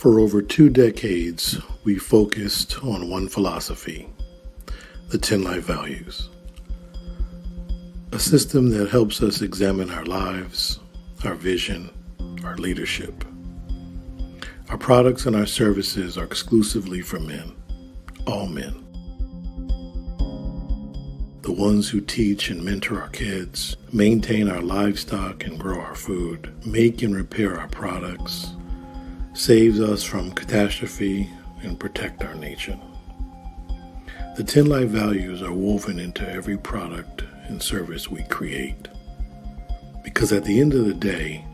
For over 2 decades, we focused on one philosophy, the 10 life values. A system that helps us examine our lives, our vision, our leadership. Our products and our services are exclusively for men, all men. The ones who teach and mentor our kids, maintain our livestock and grow our food, make and repair our products, saves us from catastrophe, and protect our nation. The 10 life values are woven into every product and service we create. Because at the end of the day,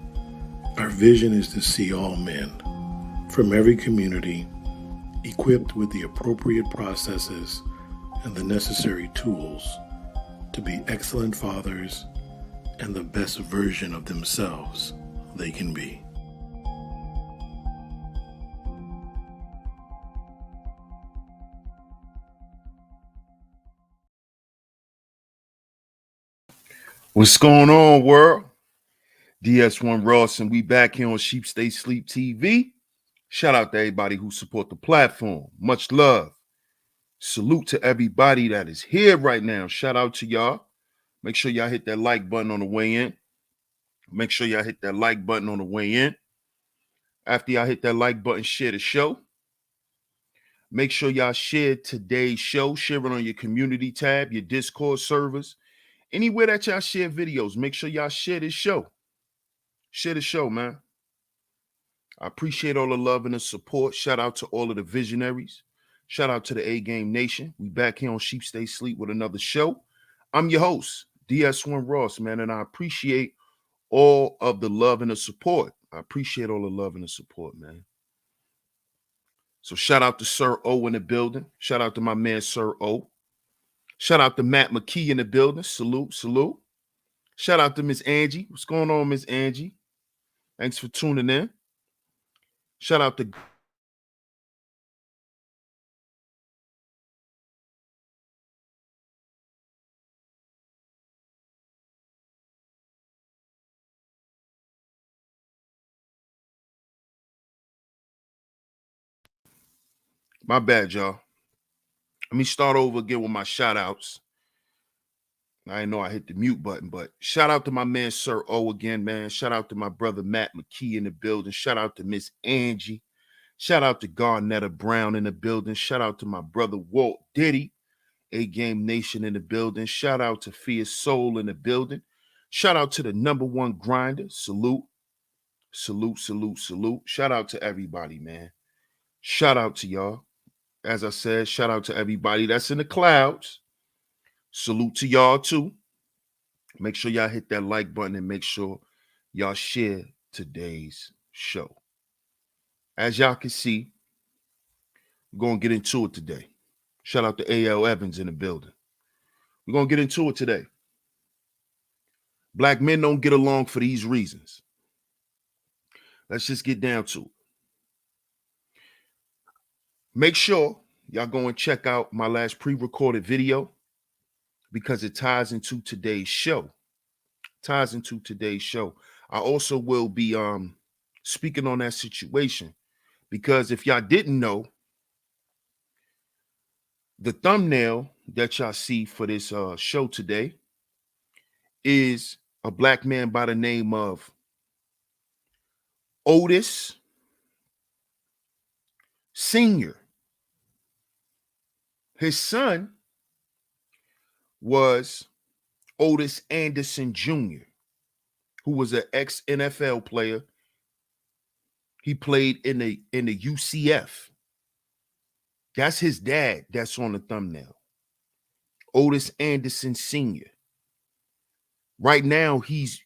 our vision is to see all men from every community equipped with the appropriate processes and the necessary tools to be excellent fathers and the best version of themselves they can be. What's going on, world? DS1 Ross, and we back here on SHEEPSTAYSLEEPTV. Shout out to everybody who support the platform. Much love. Salute to everybody that is here right now. Shout out to y'all. Make sure y'all hit that like button on the way in. Make sure y'all hit that like button on the way in. After y'all hit that like button, share the show. Make sure y'all share today's show. Share it on your community tab, your Discord servers. Anywhere that y'all share videos, make sure y'all share this show. Share the show, man. I appreciate all the love and the support. Shout out to all of the visionaries. Shout out to the A-Game Nation. We back here on Sheep Stay Sleep with another show. I'm your host, DS1 Ross, man, and I appreciate all of the love and the support. I appreciate all the love and the support, man. So shout out to Sir O in the building. Shout out to my man, Sir O. Shout out to Matt McKee in the building. Salute, salute. Shout out to Miss Angie. What's going on, Miss Angie? Thanks for tuning in. Shout out to my bad, y'all. Let me start over again with my shout outs. I didn't know I hit the mute button, but shout out to my man, Sir O again, man. Shout out to my brother, Matt McKee in the building. Shout out to Miss Angie. Shout out to Garnetta Brown in the building. Shout out to my brother, Walt Diddy, A-Game Nation in the building. Shout out to Fierce Soul in the building. Shout out to the #1 grinder. Salute, salute, salute, salute. Shout out to everybody, man. Shout out to y'all. As I said, shout out to everybody that's in the clouds. Salute to y'all too. Make sure y'all hit that like button and make sure y'all share today's show. As y'all can see, we're going to get into it today. Shout out to A.L. Evans in the building. We're going to get into it today. Black men don't get along for these reasons. Let's just get down to it. Make sure y'all go and check out my last pre-recorded video because it ties into today's show. I also will be speaking on that situation because if y'all didn't know, the thumbnail that y'all see for this show today is a black man by the name of Otis Sr. His son was Otis Anderson Jr., who was an ex-NFL player. He played in the UCF. That's his dad that's on the thumbnail. Otis Anderson Sr. Right now, he's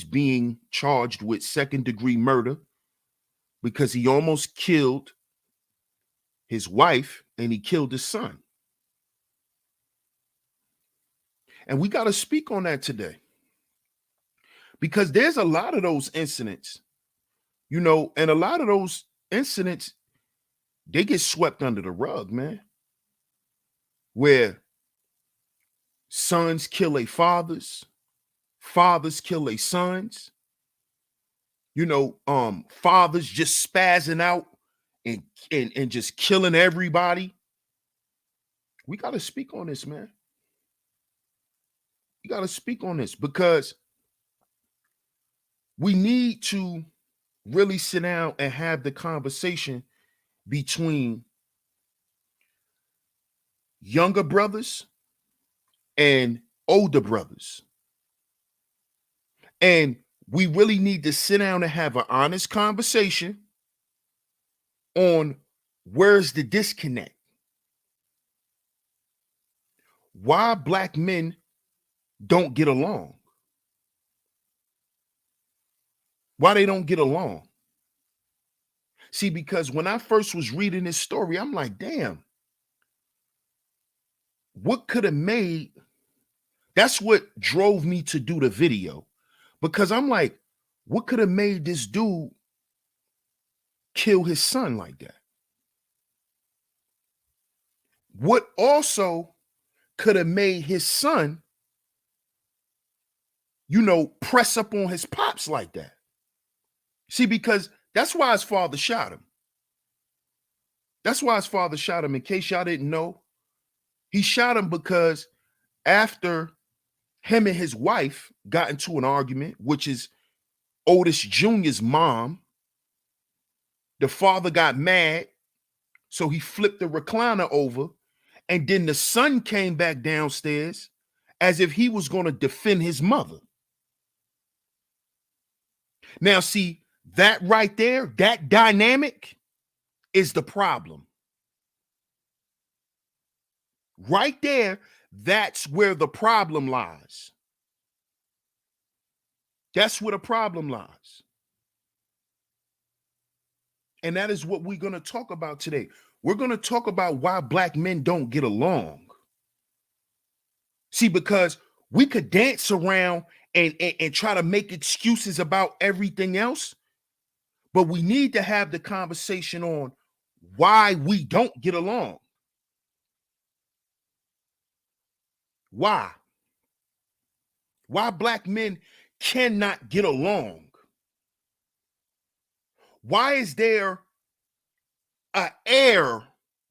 being charged with second-degree murder because he almost killed his wife and he killed his son. And we got to speak on that today because there's a lot of those incidents, and a lot of those incidents, they get swept under the rug, man, where sons kill their fathers, fathers kill their sons, fathers just spazzing out and just killing everybody. We got to speak on this, man. You got to speak on this because we need to really sit down and have the conversation between younger brothers and older brothers. And we really need to sit down and have an honest conversation on where's the disconnect. Why black men don't get along. Why they don't get along. See, because when I first was reading this story, I'm like, damn, what could have made, that's what drove me to do the video. Because I'm like, what could have made this dude kill his son like that? What also could have made his son, press up on his pops like that? See, because that's why his father shot him. That's why his father shot him. In case y'all didn't know, he shot him because after him and his wife got into an argument, which is Otis Jr.'s mom, the father got mad, so he flipped the recliner over, and then the son came back downstairs as if he was going to defend his mother. Now, see, that right there, that dynamic is the problem. Right there, that's where the problem lies. That's where the problem lies. And that is what we're going to talk about today. We're going to talk about why black men don't get along. See, because we could dance around and try to make excuses about everything else, but we need to have the conversation on why we don't get along. Why? Why black men cannot get along? Why is there an air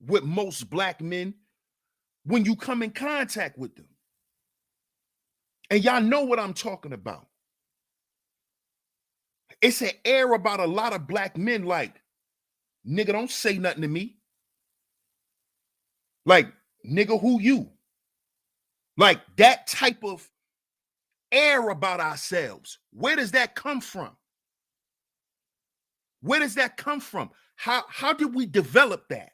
with most black men when you come in contact with them? And y'all know what I'm talking about. It's an air about a lot of black men like, nigga, don't say nothing to me. Like, nigga, who you? Like that type of air about ourselves. Where does that come from? Where does that come from? How did we develop that?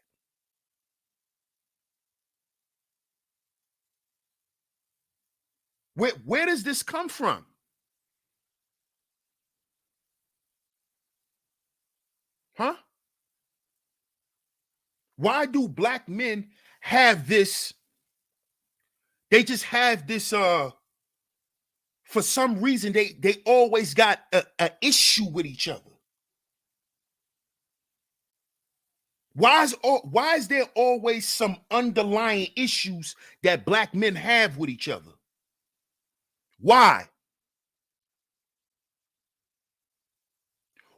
Where does this come from? Huh? Why do black men have this? They just have this, for some reason, they always got an issue with each other. Why is there always some underlying issues that black men have with each other? Why?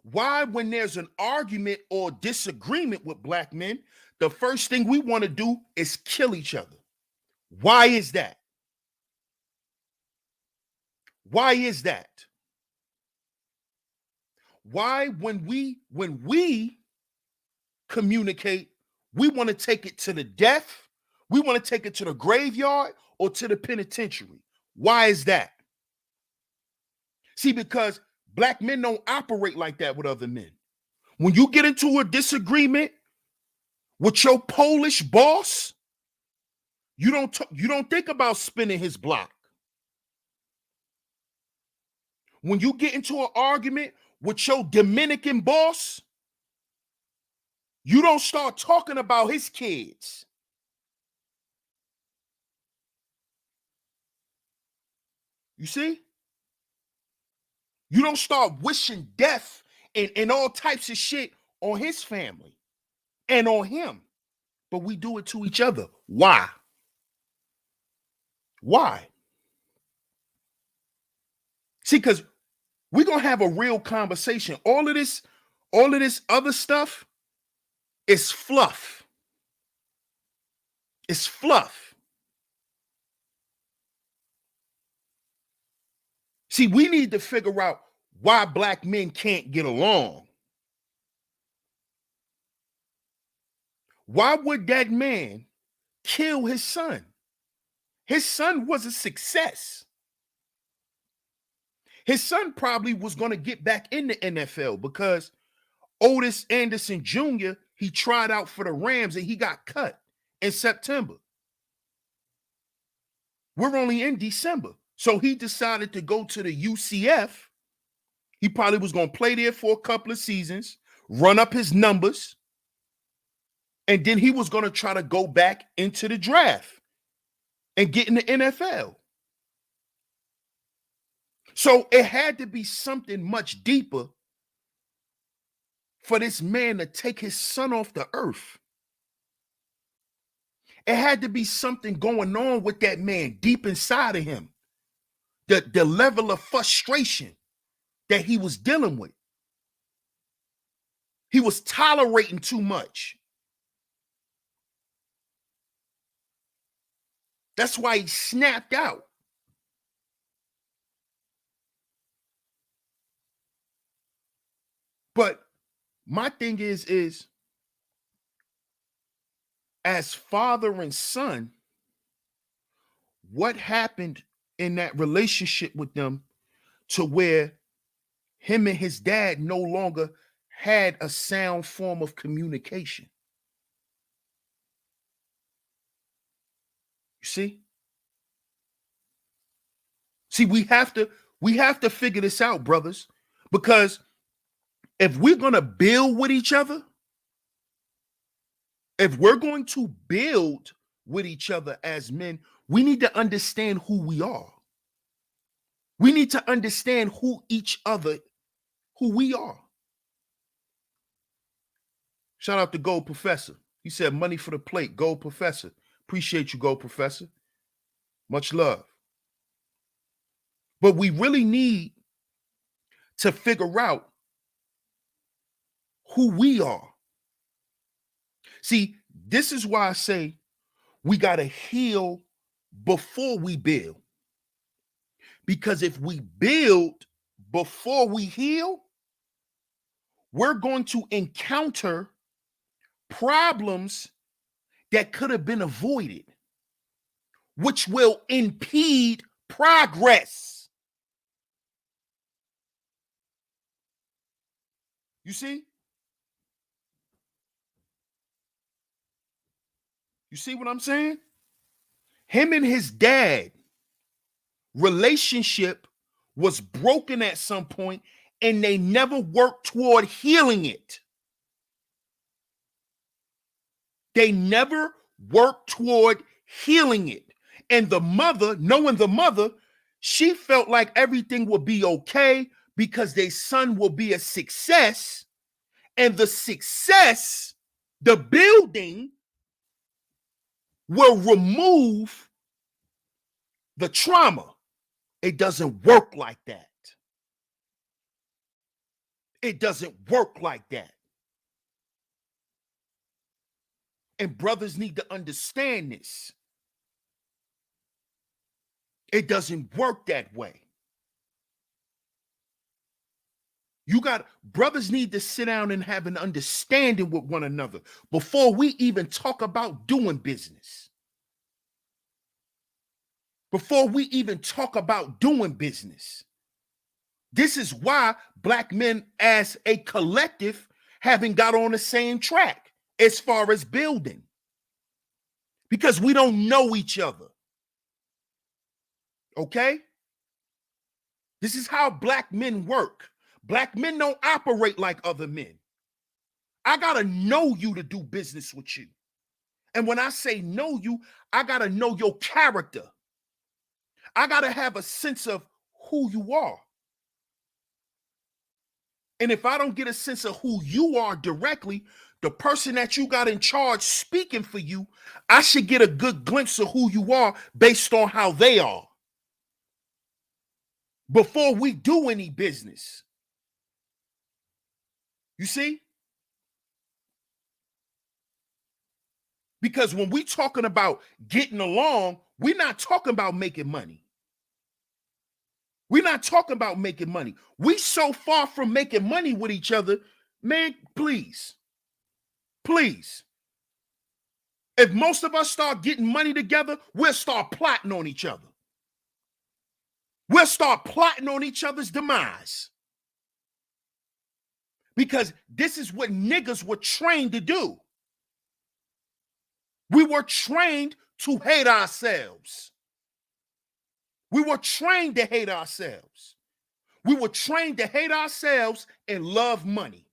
Why, when there's an argument or disagreement with black men, the first thing we want to do is kill each other? Why is that? Why is that? Why, when we communicate, we want to take it to the death, we want to take it to the graveyard or to the penitentiary? Why is that? See, because black men don't operate like that with other men. When you get into a disagreement with your Polish boss, you don't think about spinning his block. When you get into an argument with your Dominican boss, you don't start talking about his kids. You see? You don't start wishing death and all types of shit on his family and on him. But we do it to each other. Why? Why? See, because we're going to have a real conversation. All of this other stuff, It's fluff. It's fluff. See, we need to figure out why black men can't get along. Why would that man kill his son? His son was a success. His son probably was going to get back in the NFL because Otis Anderson Jr., he tried out for the Rams and he got cut in September. We're only in December. So he decided to go to the UCF. He probably was going to play there for a couple of seasons, run up his numbers, and then he was going to try to go back into the draft and get in the NFL. So it had to be something much deeper for this man to take his son off the earth. It had to be something going on with that man deep inside of him. The level of frustration that he was dealing with. He was tolerating too much. That's why he snapped out. But my thing is as father and son, what happened in that relationship with them to where him and his dad no longer had a sound form of communication? You see? See, we have to figure this out, brothers, because if we're going to build with each other, if we're going to build with each other as men, we need to understand who we are. We need to understand who we are. Shout out to Gold Professor. He said, money for the plate, Gold Professor. Appreciate you, Gold Professor. Much love. But we really need to figure out who we are. See, this is why I say we got to heal before we build. Because if we build before we heal, we're going to encounter problems that could have been avoided, which will impede progress. You see? You see what I'm saying? Him and his dad relationship was broken at some point, and they never worked toward healing it. They never worked toward healing it. And the mother, knowing the mother, she felt like everything would be okay because their son will be a success. And the success, the building, will remove the trauma. It doesn't work like that. It doesn't work like that. And brothers need to understand this. It doesn't work that way. Brothers need to sit down and have an understanding with one another before we even talk about doing business. Before we even talk about doing business. This is why black men as a collective haven't got on the same track as far as building. Because we don't know each other. Okay? This is how black men work. Black men don't operate like other men. I got to know you to do business with you. And when I say know you, I got to know your character. I got to have a sense of who you are. And if I don't get a sense of who you are directly, the person that you got in charge speaking for you, I should get a good glimpse of who you are based on how they are before we do any business. You see? Because when we talking about getting along, we're not talking about making money. We're not talking about making money. We so far from making money with each other, man, please. Please. If most of us start getting money together, we'll start plotting on each other. We'll start plotting on each other's demise. Because this is what niggas were trained to do. We were trained to hate ourselves. We were trained to hate ourselves. We were trained to hate ourselves and love money.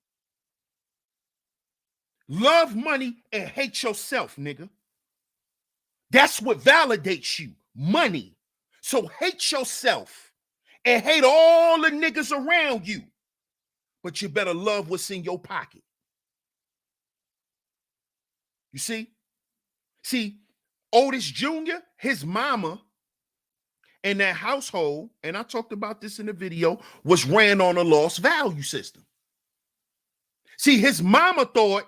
Love money and hate yourself, nigga. That's what validates you, money. So hate yourself and hate all the niggas around you. But you better love what's in your pocket. You see? See, Otis Jr., his mama in that household, and I talked about this in the video, was ran on a lost value system. See, his mama thought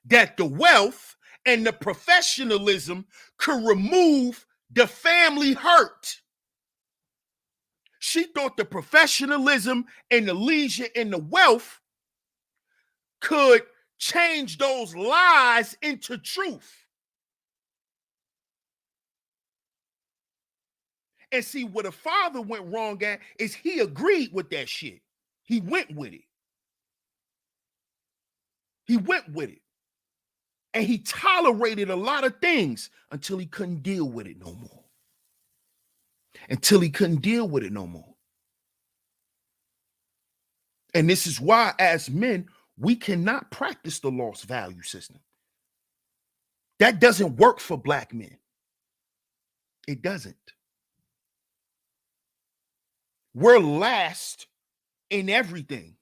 that the wealth and the professionalism could remove the family hurt. She thought the professionalism and the leisure and the wealth could change those lies into truth. And see, what a father went wrong at is he agreed with that shit. He went with it. He went with it. And he tolerated a lot of things until he couldn't deal with it no more. Until he couldn't deal with it no more. And this is why, as men, we cannot practice the lost value system. That doesn't work for black men. It doesn't. We're last in everything.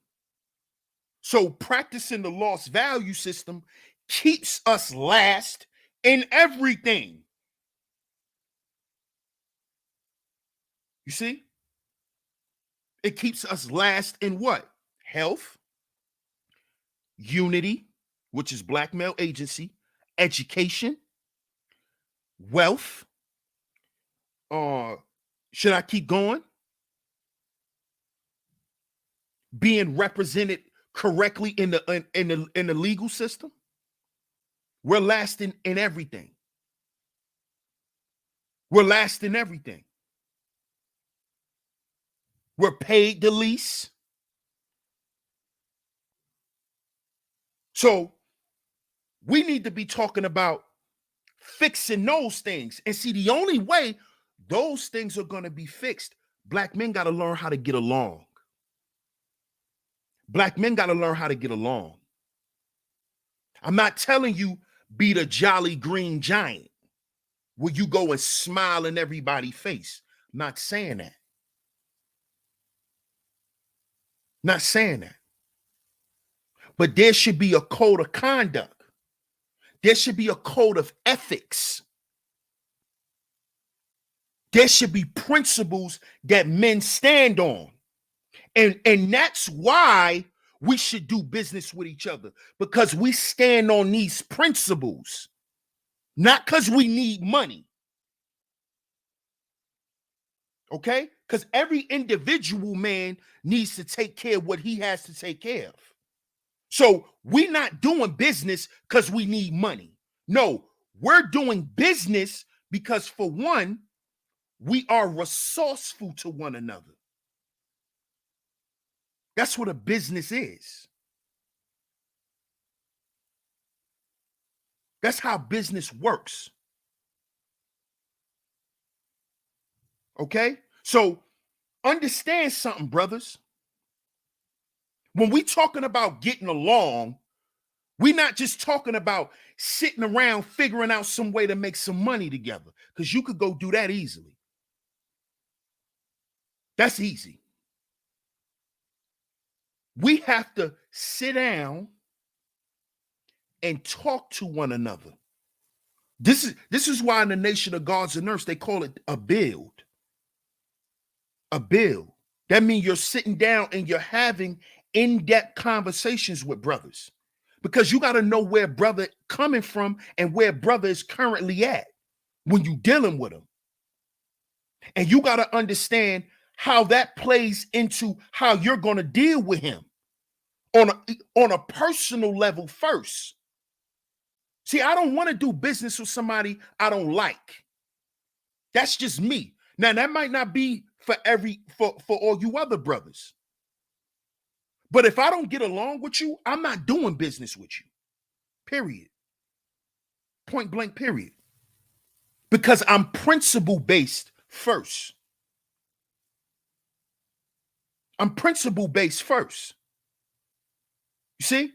So practicing the lost value system keeps us last in everything. You see? It keeps us last in what? Health, unity, which is black male agency, education, wealth. Should I keep going? Being represented correctly in the legal system. We're last in everything. We're last in everything. We're paid the least. So we need to be talking about fixing those things. And see, the only way those things are going to be fixed, black men got to learn how to get along. Black men got to learn how to get along. I'm not telling you be the jolly green giant where you go and smile in everybody's face. I'm not saying that. Not saying that. But there should be a code of conduct. There should be a code of ethics. There should be principles that men stand on. And that's why we should do business with each other, because we stand on these principles, not because we need money. Okay? Because every individual man needs to take care of what he has to take care of. So we're not doing business because we need money. No, we're doing business because, for one, we are resourceful to one another. That's what a business is. That's how business works. Okay? So understand something, brothers. When we talking about getting along, we're not just talking about sitting around figuring out some way to make some money together, because you could go do that easily. That's easy. We have to sit down and talk to one another. This is why in the Nation of Gods and Earths they call it a build. A build. That means you're sitting down and you're having in-depth conversations with brothers. because you got to know where brother coming from and where brother is currently at when you dealing with him. And you got to understand how that plays into how you're going to deal with him on a personal level first. See, I don't want to do business with somebody I don't like. That's just me. Now, that might not be for all you other brothers. But if I don't get along with you, I'm not doing business with you. Period. Point blank, period. Because I'm principle-based first. I'm principle-based first. You see?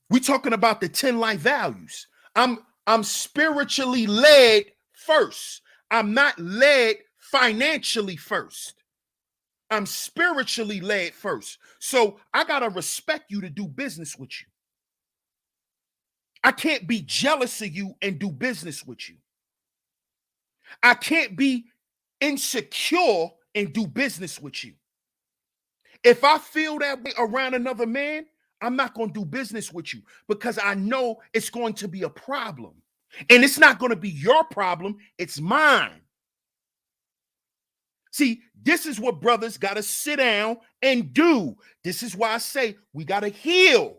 We're talking about the 10 life values. I'm spiritually led first. I'm not led financially first. I'm spiritually led first. So I got to respect you to do business with you. I can't be jealous of you and do business with you. I can't be insecure and do business with you. If I feel that way around another man, I'm not going to do business with you because I know it's going to be a problem. And it's not going to be your problem, it's mine. See, this is what brothers got to sit down and do. This is why I say we got to heal.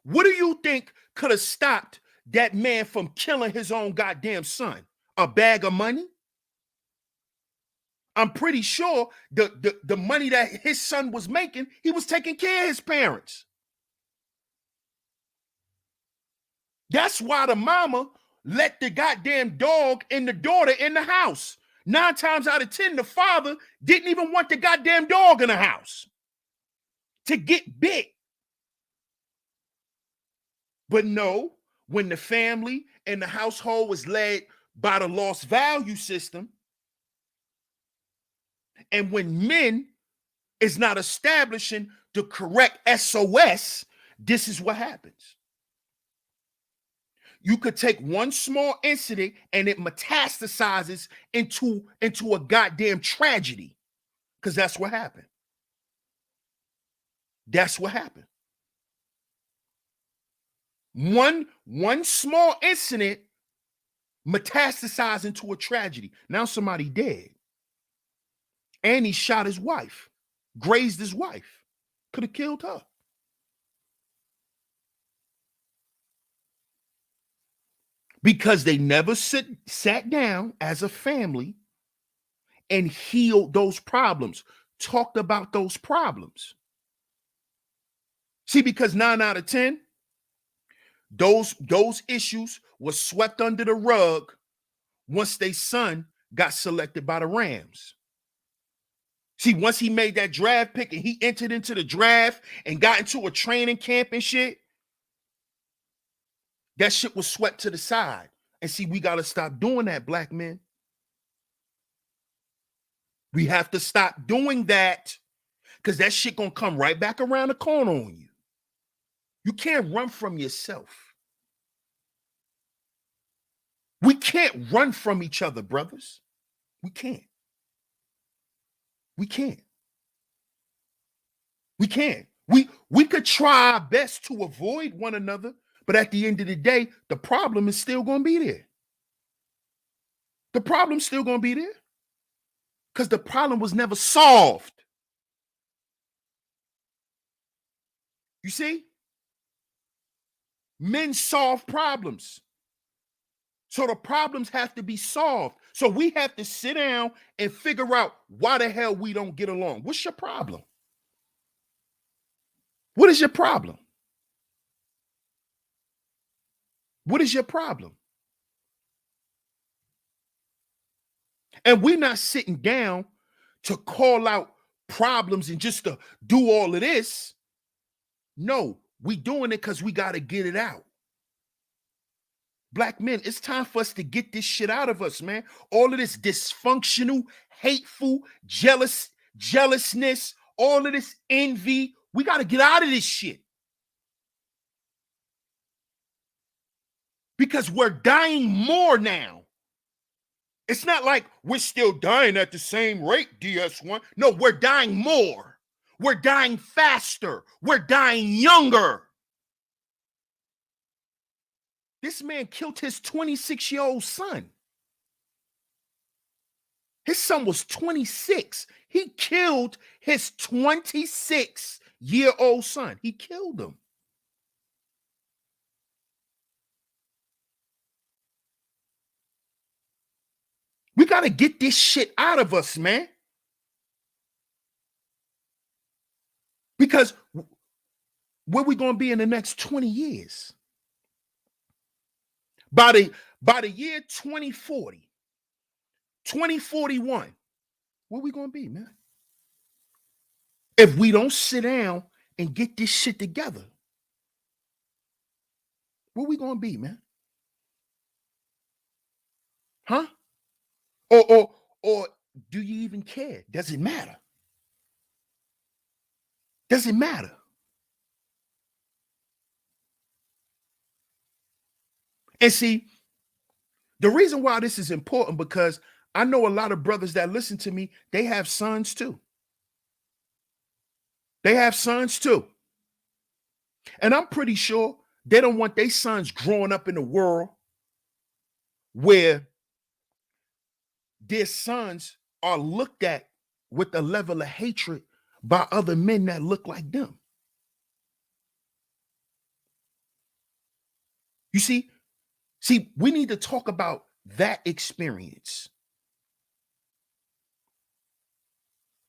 What do you think could have stopped that man from killing his own goddamn son? A bag of money? I'm pretty sure the money that his son was making, he was taking care of his parents. That's why the mama let the goddamn dog and the daughter in the house. 9 times out of 10, the father didn't even want the goddamn dog in the house to get bit. But no, when the family and the household was led by the lost value system, and when men is not establishing the correct SOS, this is what happens. You could take one small incident and it metastasizes into a goddamn tragedy, because that's what happened. That's what happened. One small incident metastasized into a tragedy. Now somebody dead. And he shot his wife, grazed his wife, could have killed her. Because they never sat down as a family and healed those problems, talked about those problems. See, because 9 out of 10, those issues were swept under the rug once their son got selected by the Rams. See, once he made that draft pick and he entered into the draft and got into a training camp and shit, that shit was swept to the side. And see, we got to stop doing that, black men. We have to stop doing that, because that shit gonna come right back around the corner on you. You can't run from yourself. We can't run from each other, brothers. We can't. We can't. We can't. We could try our best to avoid one another, but at the end of the day, the problem is still going to be there. The problem's still going to be there because the problem was never solved. You see? Men solve problems. So the problems have to be solved. So we have to sit down and figure out why the hell we don't get along. What's your problem? What is your problem? What is your problem? And we're not sitting down to call out problems and just to do all of this. No, we doing it because we got to get it out. Black men, it's time for us to get this shit out of us, man. All of this dysfunctional, hateful, jealousness, all of this envy. We got to get out of this shit. Because we're dying more now. It's not like we're still dying at the same rate, DS1. No, we're dying more. We're dying faster. We're dying younger. This man killed his 26-year-old son. His son was 26. He killed his 26-year-old son. He killed him. We got to get this shit out of us, man. Because where we going to be in the next 20 years? By the year 2040, 2041, where we going to be, man? If we don't sit down and get this shit together, where we going to be, man? Huh? Or do you even care? Does it matter? Does it matter? And see, the reason why this is important, because I know a lot of brothers that listen to me, they have sons too. They have sons too. And I'm pretty sure they don't want their sons growing up in a world where their sons are looked at with a level of hatred by other men that look like them. You see, we need to talk about that experience.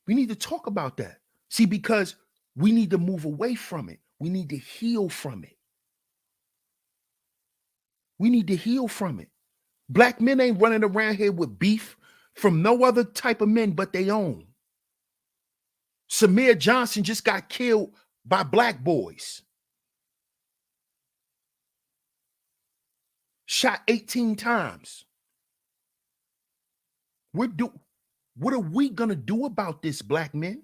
We need to talk about that. See, because we need to move away from it. We need to heal from it. We need to heal from it. Black men ain't running around here with beef from no other type of men but their own. Samir Johnson just got killed by black boys. Shot 18 times. What are we gonna do about this, black men?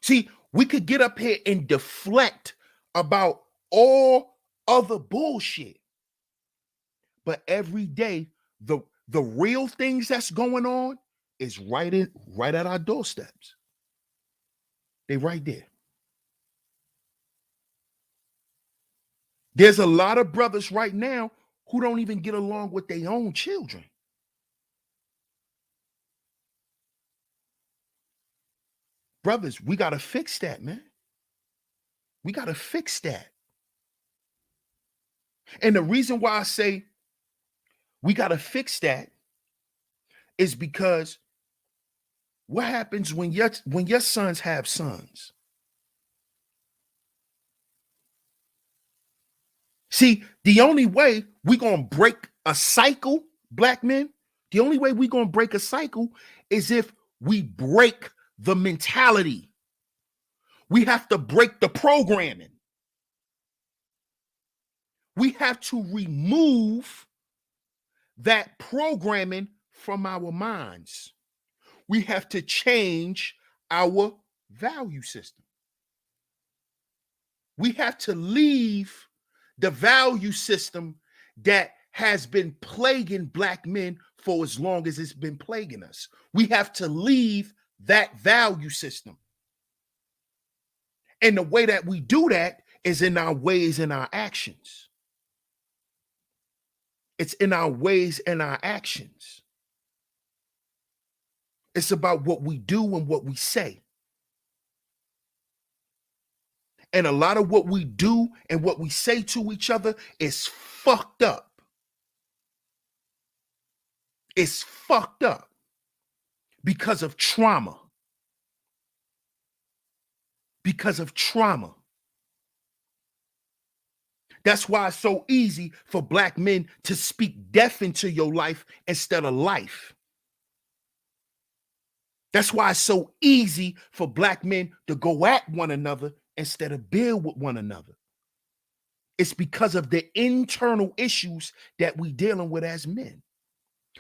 See, we could get up here and deflect about all other bullshit. But every day, the real things that's going on is right at our doorsteps. They right there. There's a lot of brothers right now who don't even get along with their own children. Brothers, we got to fix that, man. We got to fix that. And the reason why I say we got to fix that is because what happens when your sons have sons? See, the only way we're going to break a cycle, black men, the only way we're going to break a cycle is if we break the mentality. We have to break the programming. We have to remove that programming from our minds. We have to change our value system. We have to leave the value system that has been plaguing black men for as long as it's been plaguing us. We have to leave that value system. And the way that we do that is in our ways and our actions. It's in our ways and our actions. It's about what we do and what we say. And a lot of what we do and what we say to each other is fucked up. It's fucked up because of trauma. Because of trauma. That's why it's so easy for black men to speak death into your life instead of life. That's why it's so easy for black men to go at one another instead of build with one another. It's because of the internal issues that we're dealing with as men.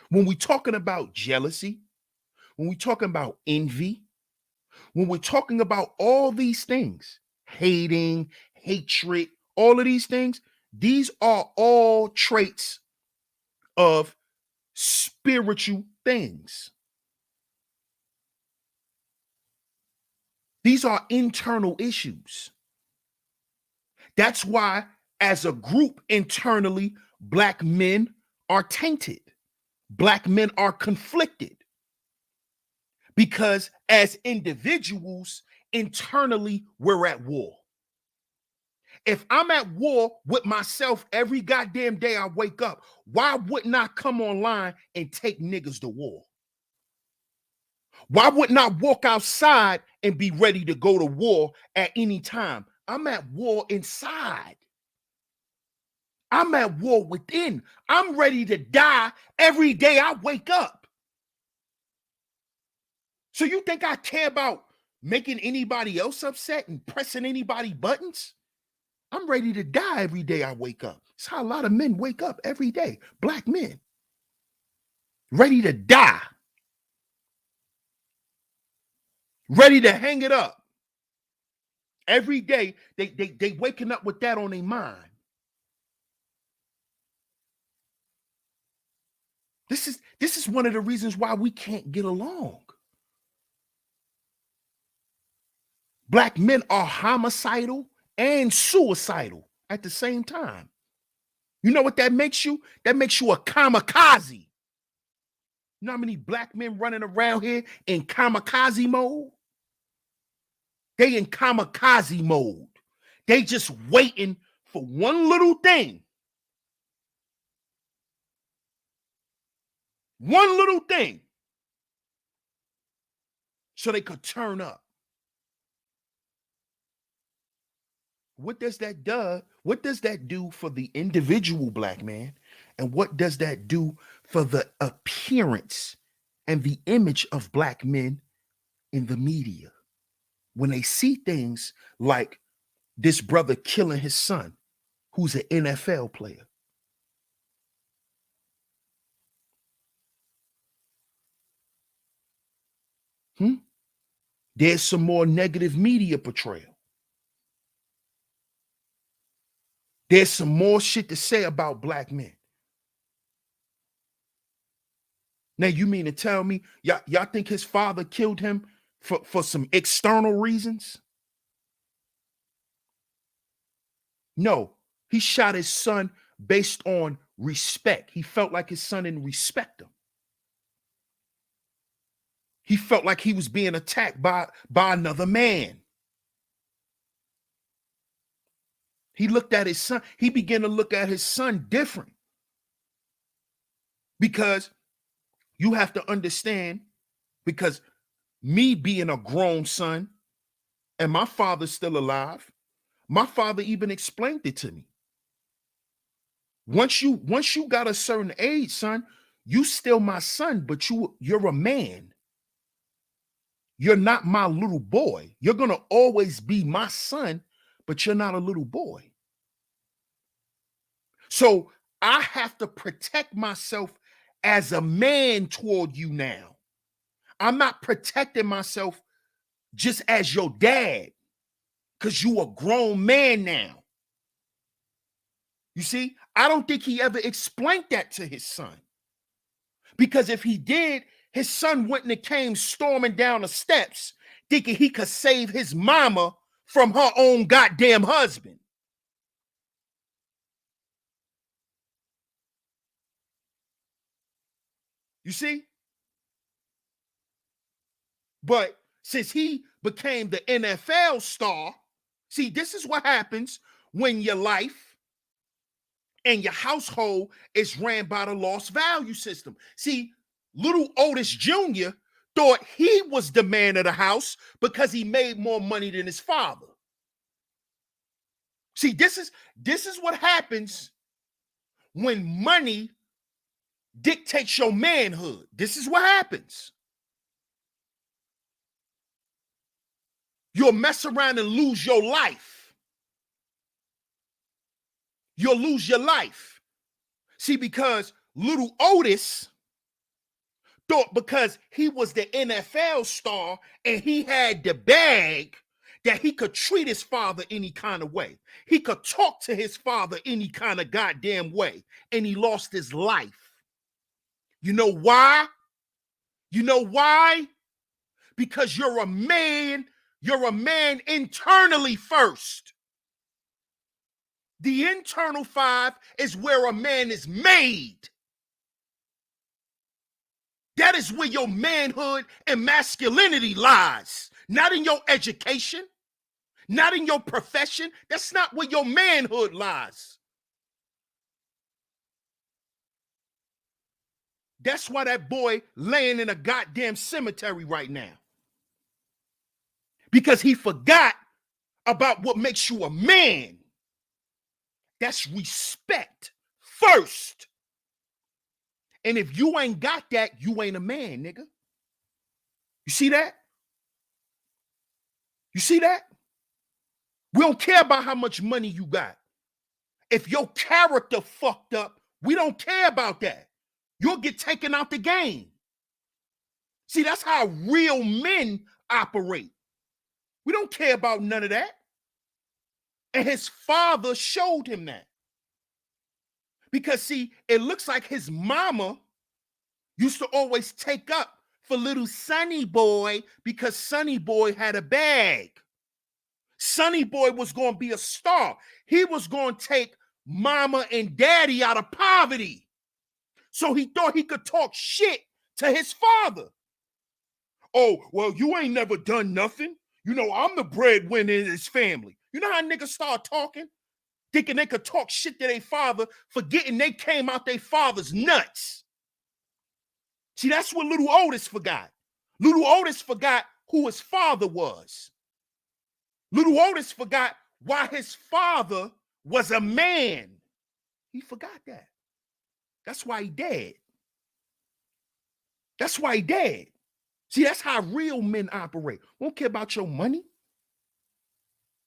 When we're talking about jealousy, when we're talking about envy, when we're talking about all these things, hating, hatred, all of these things, these are all traits of spiritual things. These are internal issues. That's why, as a group internally, Black men are tainted. Black men are conflicted because, as individuals, internally, we're at war. If I'm at war with myself every goddamn day I wake up, why wouldn't I come online and take niggas to war? Why wouldn't I walk outside and be ready to go to war at any time? I'm at war inside. I'm at war within. I'm ready to die every day I wake up. So you think I care about making anybody else upset and pressing anybody buttons? I'm ready to die every day I wake up. It's how a lot of men wake up every day. Black men. Ready to die. Ready to hang it up. Every day they waking up with that on their mind. This is one of the reasons why we can't get along. Black men are homicidal and suicidal at the same time. You know what that makes you? That makes you a kamikaze. You know how many black men running around here in kamikaze mode? They in kamikaze mode. They just waiting for one little thing. One little thing. So they could turn up. What does that do? What does that do for the individual black man? And what does that do for the appearance and the image of black men in the media? When they see things like this brother killing his son, who's an NFL player. There's some more negative media portrayal. There's some more shit to say about black men. Now, you mean to tell me y'all think his father killed him for some external reasons? No, he shot his son based on respect. He felt like his son didn't respect him. He felt like he was being attacked by another man. He looked at his son. He began to look at his son different. Because you have to understand, because me being a grown son and my father's still alive, my father even explained it to me. Once you got a certain age, son, you still my son, but you're a man. You're not my little boy. You're going to always be my son, but you're not a little boy. So I have to protect myself as a man toward you now. I'm not protecting myself just as your dad, because you a grown man now. You see, I don't think he ever explained that to his son. Because if he did, his son wouldn't have came storming down the steps thinking he could save his mama from her own goddamn husband. You see? But since he became the NFL star, see, this is what happens when your life and your household is ran by the lost value system. See, little Otis Jr. thought he was the man of the house because he made more money than his father. See, this is what happens when money dictates your manhood. This is what happens. You'll mess around and lose your life. You'll lose your life. See, because little Otis thought because he was the NFL star and he had the bag that he could treat his father any kind of way. He could talk to his father any kind of goddamn way. And he lost his life. You know why? You know why? Because you're a man You're a man internally first. The internal 5 is where a man is made. That is where your manhood and masculinity lies. Not in your education, not in your profession. That's not where your manhood lies. That's why that boy laying in a goddamn cemetery right now. Because he forgot about what makes you a man. That's respect first. And if you ain't got that, you ain't a man, nigga. You see that? You see that? We don't care about how much money you got. If your character fucked up, we don't care about that. You'll get taken out the game. See, that's how real men operate. We don't care about none of that. And his father showed him that. Because, see, it looks like his mama used to always take up for little Sonny Boy because Sonny Boy had a bag. Sonny Boy was going to be a star. He was going to take mama and daddy out of poverty. So he thought he could talk shit to his father. Oh, well, you ain't never done nothing. You know, I'm the breadwinner in his family. You know how niggas start talking? Thinking they could talk shit to their father, forgetting they came out their father's nuts. See, that's what little Otis forgot. Little Otis forgot who his father was. Little Otis forgot why his father was a man. He forgot that. That's why he dead. That's why he dead. See, that's how real men operate. We don't care about your money.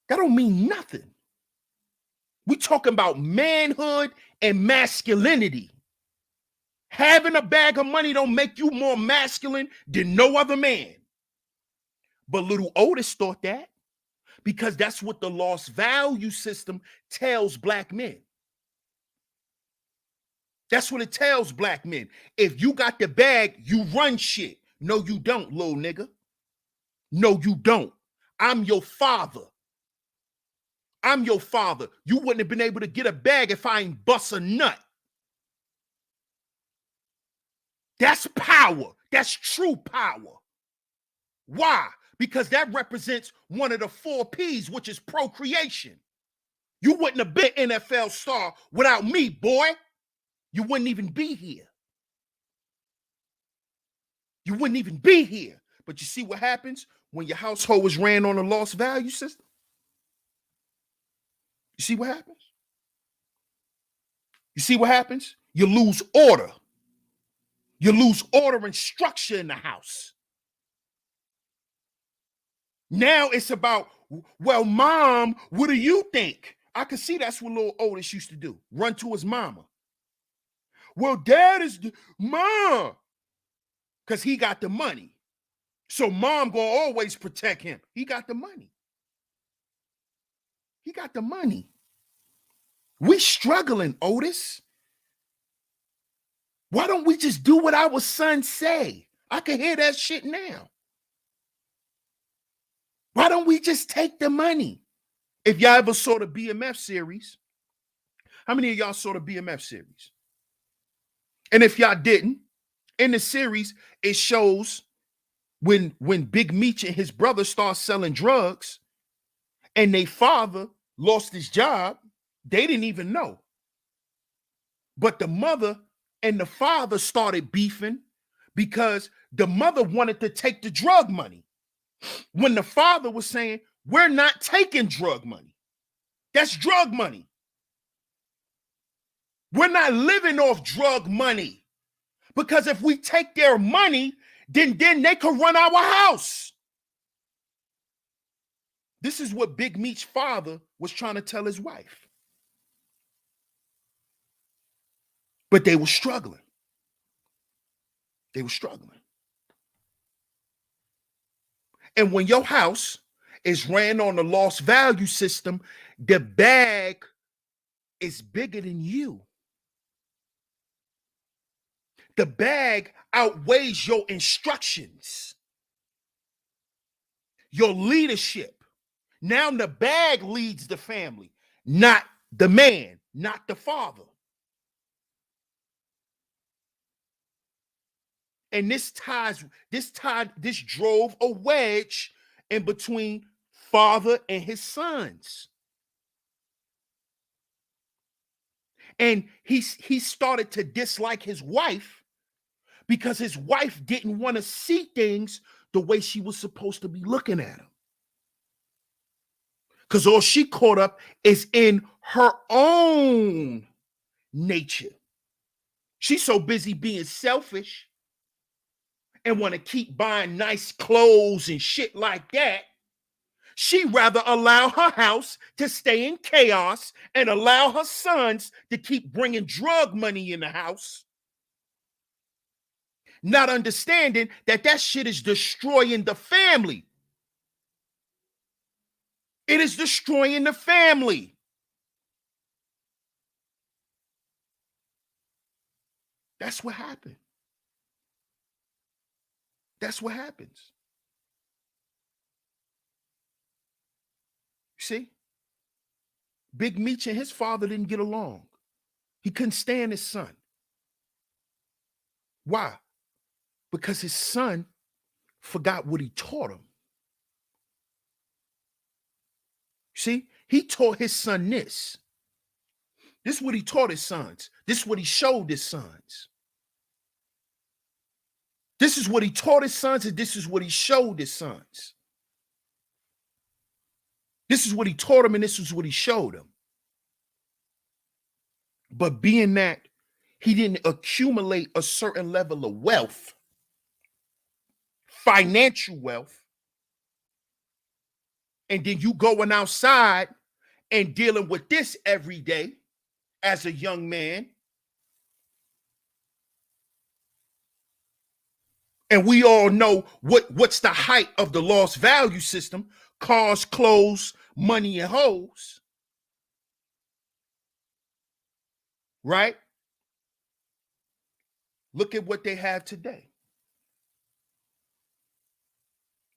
That don't mean nothing. We talking about manhood and masculinity. Having a bag of money don't make you more masculine than no other man. But little Otis thought that because that's what the lost value system tells black men. That's what it tells black men. If you got the bag, you run shit. No, you don't, little nigga. No, you don't. I'm your father. I'm your father. You wouldn't have been able to get a bag if I ain't bust a nut. That's power. That's true power. Why? Because that represents one of the 4 P's, which is procreation. You wouldn't have been an NFL star without me, boy. You wouldn't even be here. You wouldn't even be here. But you see what happens when your household was ran on a lost value system? You see what happens? You see what happens? You lose order. You lose order and structure in the house. Now it's about, well, mom, what do you think? I can see that's what little Otis used to do. Run to his mama. Well, dad is mom. Because he got the money. So mom gonna always protect him. He got the money. He got the money. We struggling, Otis. Why don't we just do what our sons say? I can hear that shit now. Why don't we just take the money? If y'all ever saw the BMF series, how many of y'all saw the BMF series? And if y'all didn't, in the series, it shows when Big Meech and his brother start selling drugs and their father lost his job, they didn't even know. But the mother and the father started beefing because the mother wanted to take the drug money when the father was saying, we're not taking drug money. That's drug money. We're not living off drug money because if we take their money, then they could run our house. This is what Big Meech's father was trying to tell his wife. But they were struggling. They were struggling. And when your house is ran on the lost value system, the bag is bigger than you. The bag outweighs your instructions. your leadership. Now the bag leads the family, not the man, not the father. And this drove a wedge in between father and his sons. And he started to dislike his wife because his wife didn't want to see things the way she was supposed to be looking at him. Because all she caught up is in her own nature. She's so busy being selfish and want to keep buying nice clothes and shit like that. She'd rather allow her house to stay in chaos and allow her sons to keep bringing drug money in the house, not understanding that shit is destroying the family. It is destroying the family. That's what happened. That's what happens. See? Big Meech and his father didn't get along. He couldn't stand his son. Why? Because his son forgot what he taught him. See? He taught his son this. This is what he taught his sons. This is what he showed his sons. This is what he taught his sons, and this is what he showed his sons. This is what he taught him, and this is what he showed him. But being that he didn't accumulate a certain level of wealth, financial wealth, and then you going outside and dealing with this every day as a young man, and we all know what's the height of the lost value system: cars, clothes, money, and hoes. Right? Look at what they have today.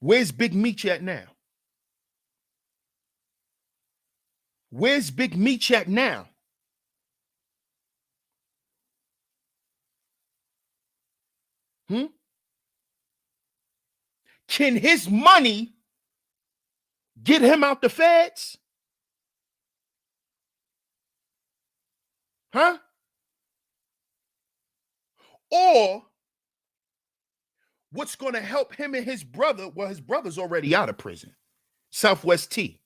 Where's Big Meech at now? Where's Big Meech at now? Can his money get him out the feds? Huh? Or what's going to help him and his brother? Well, his brother's already out of prison. Southwest T.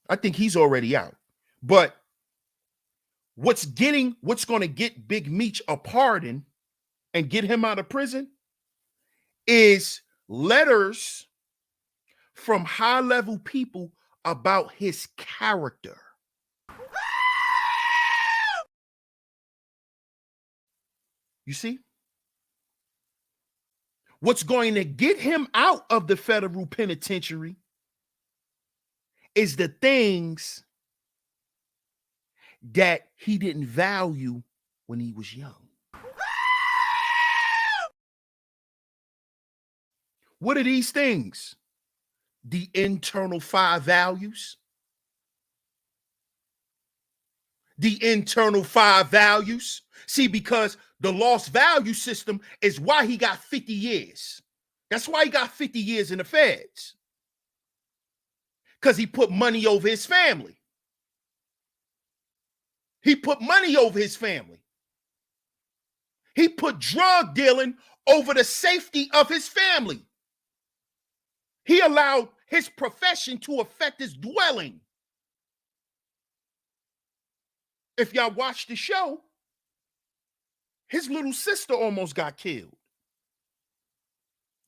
I think he's already out. But what's going to get Big Meech a pardon and get him out of prison is letters from high-level people about his character. You see? What's going to get him out of the federal penitentiary is the things that he didn't value when he was young. What are these things? The internal 5 values. The internal 5 values. See, because the lost value system is why he got 50 years. That's why he got 50 years in the feds. Because he put money over his family. He put money over his family. He put drug dealing over the safety of his family. He allowed his profession to affect his dwelling. If y'all watch the show, his little sister almost got killed.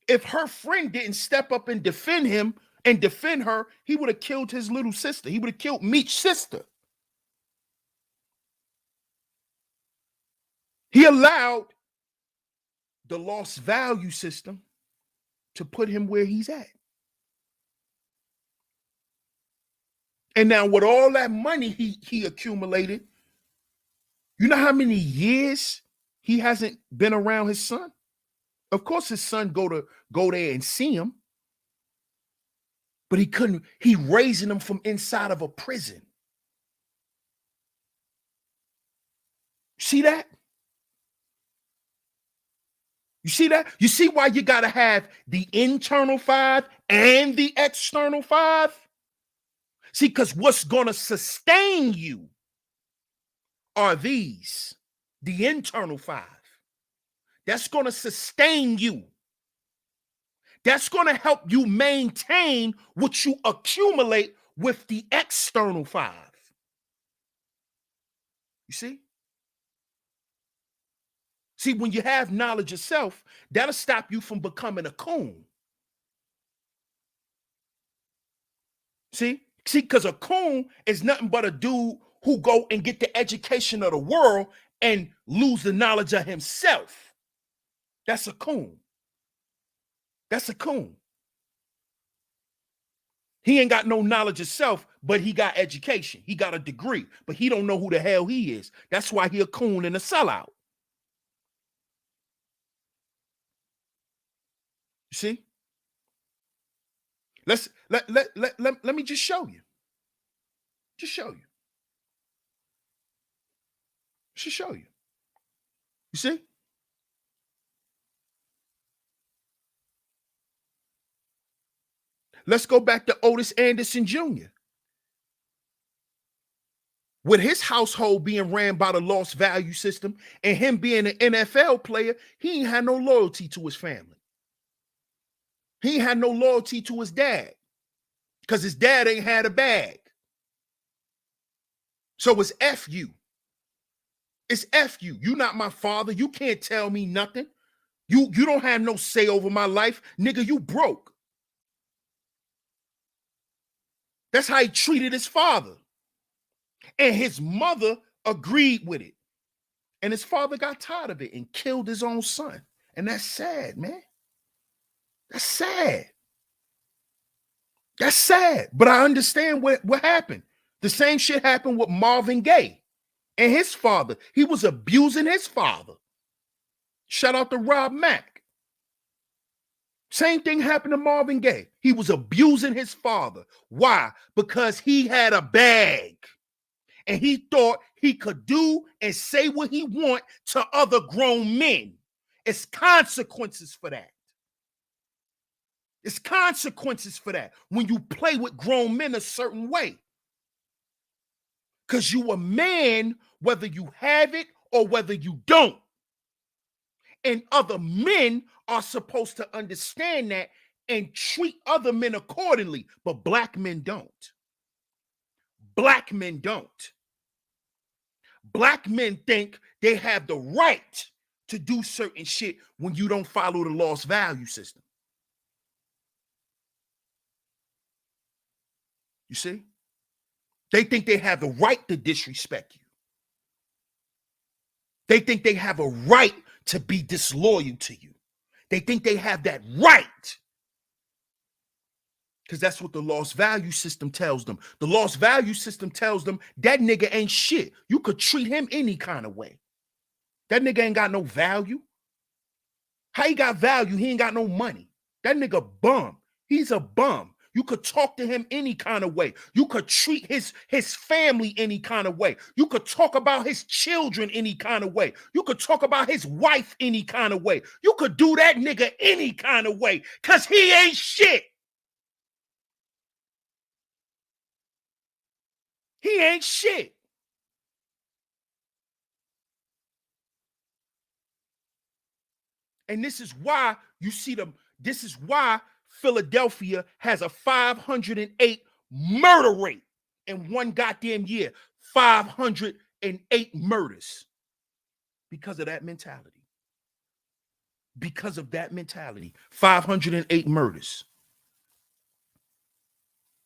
If her friend didn't step up and defend him and defend her, he would have killed his little sister. He would have killed Meech's sister. He allowed the lost value system to put him where he's at. And now with all that money he accumulated, you know how many years he hasn't been around his son? Of course his son go there and see him. But he couldn't, he raising them from inside of a prison. See that? You see that? You see why you got to have the internal 5 and the external 5? See, because what's going to sustain you are these, the internal 5. That's going to sustain you. That's going to help you maintain what you accumulate with the external 5. You see? See, when you have knowledge of self, that'll stop you from becoming a coon. See, because a coon is nothing but a dude who go and get the education of the world and lose the knowledge of himself. That's a coon. That's a coon. He ain't got no knowledge of self, but he got education. He got a degree, but he don't know who the hell he is. That's why he a coon and a sellout. You see? Let me just show you. Just show you. Just show you. You see? Let's go back to Otis Anderson Jr. With his household being ran by the lost value system and him being an NFL player, he ain't had no loyalty to his family. He ain't had no loyalty to his dad because his dad ain't had a bag. So it's F you. It's F you. You not my father. You can't tell me nothing. You don't have no say over my life. Nigga, you broke. That's how he treated his father. And his mother agreed with it. And his father got tired of it and killed his own son. And that's sad, man. That's sad. That's sad. But I understand what happened. The same shit happened with Marvin Gaye and his father. He was abusing his father. Shout out to Rob Mack. Same thing happened to Marvin Gaye. He was abusing his father. Why? Because he had a bag. And he thought he could do and say what he want to other grown men. It's consequences for that. It's consequences for that when you play with grown men a certain way. Because you a man, whether you have it or whether you don't. And other men are supposed to understand that and treat other men accordingly. But black men don't. Black men don't. Black men think they have the right to do certain shit when you don't follow the lost value system. You see? They think they have the right to disrespect you. They think they have a right to be disloyal to you. They think they have that right. Because that's what the lost value system tells them. The lost value system tells them that nigga ain't shit. You could treat him any kind of way. That nigga ain't got no value. How he got value? He ain't got no money. That nigga bum. He's a bum. You could talk to him any kind of way. You could treat his family any kind of way. You could talk about his children any kind of way. You could talk about his wife any kind of way. You could do that nigga any kind of way because he ain't shit. He ain't shit. And this is why you see them. This is why Philadelphia has a 508 murder rate in one goddamn year. 508 murders. Because of that mentality. Because of that mentality. 508 murders.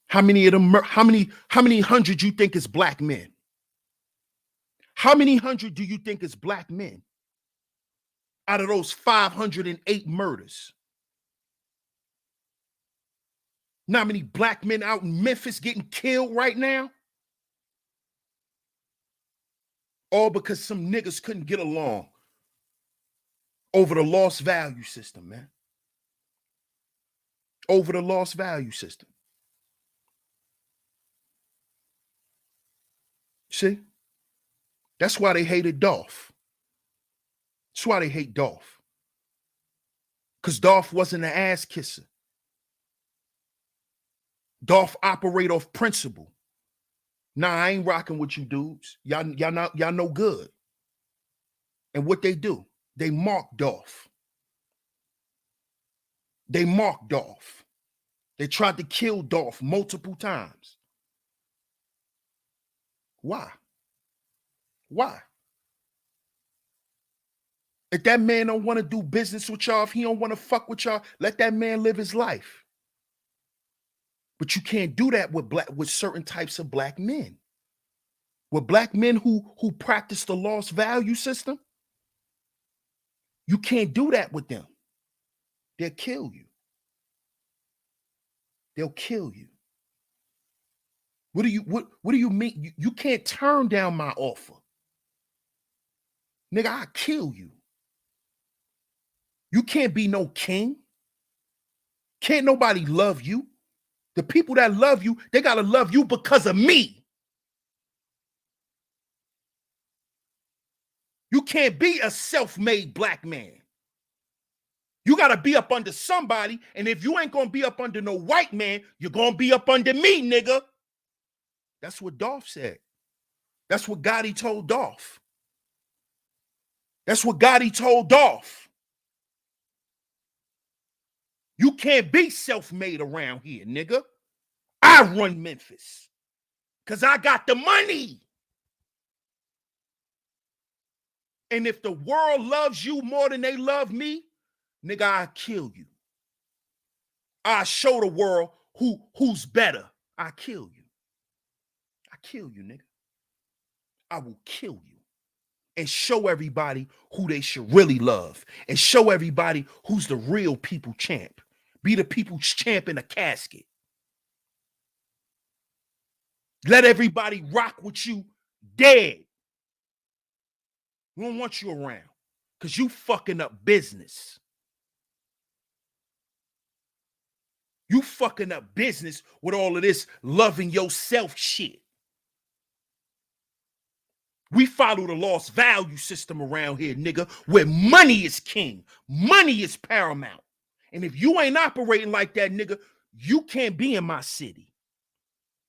How many of them, how many hundred you think is black men? How many hundred do you think is black men out of those 508 murders? Know how many black men out in Memphis getting killed right now? All because some niggas couldn't get along over the lost value system, man. Over the lost value system. See? That's why they hated Dolph. That's why they hate Dolph. Because Dolph wasn't an ass kisser. Dolph operate off principle. Nah, I ain't rocking with you dudes. Y'all no good. And what they do, they mark Dolph. They mark Dolph. They tried to kill Dolph multiple times. Why? Why? If that man don't want to do business with y'all, if he don't want to fuck with y'all, let that man live his life. But you can't do that with certain types of black men. With black men who practice the lost value system, you can't do that with them. They'll kill you. They'll kill you. What do you mean? You can't turn down my offer. Nigga, I'll kill you. You can't be no king. Can't nobody love you. The people that love you, they gotta love you because of me. You can't be a self-made black man. You gotta be up under somebody, and if you ain't gonna be up under no white man, you're gonna be up under me, nigga. That's what Dolph said. That's what Gotti told Dolph. That's what Gotti told Dolph. You can't be self-made around here, nigga. I run Memphis because I got the money. And if the world loves you more than they love me, nigga, I'll kill you. I'll show the world who's better. I'll kill you. I kill you, nigga. I will kill you. And show everybody who they should really love. And show everybody who's the real people champ. Be the people's champ in a casket. Let everybody rock with you dead. We don't want you around because you fucking up business. You fucking up business with all of this loving yourself shit. We follow the lost value system around here, nigga, where money is king. Money is paramount. And if you ain't operating like that, nigga, you can't be in my city.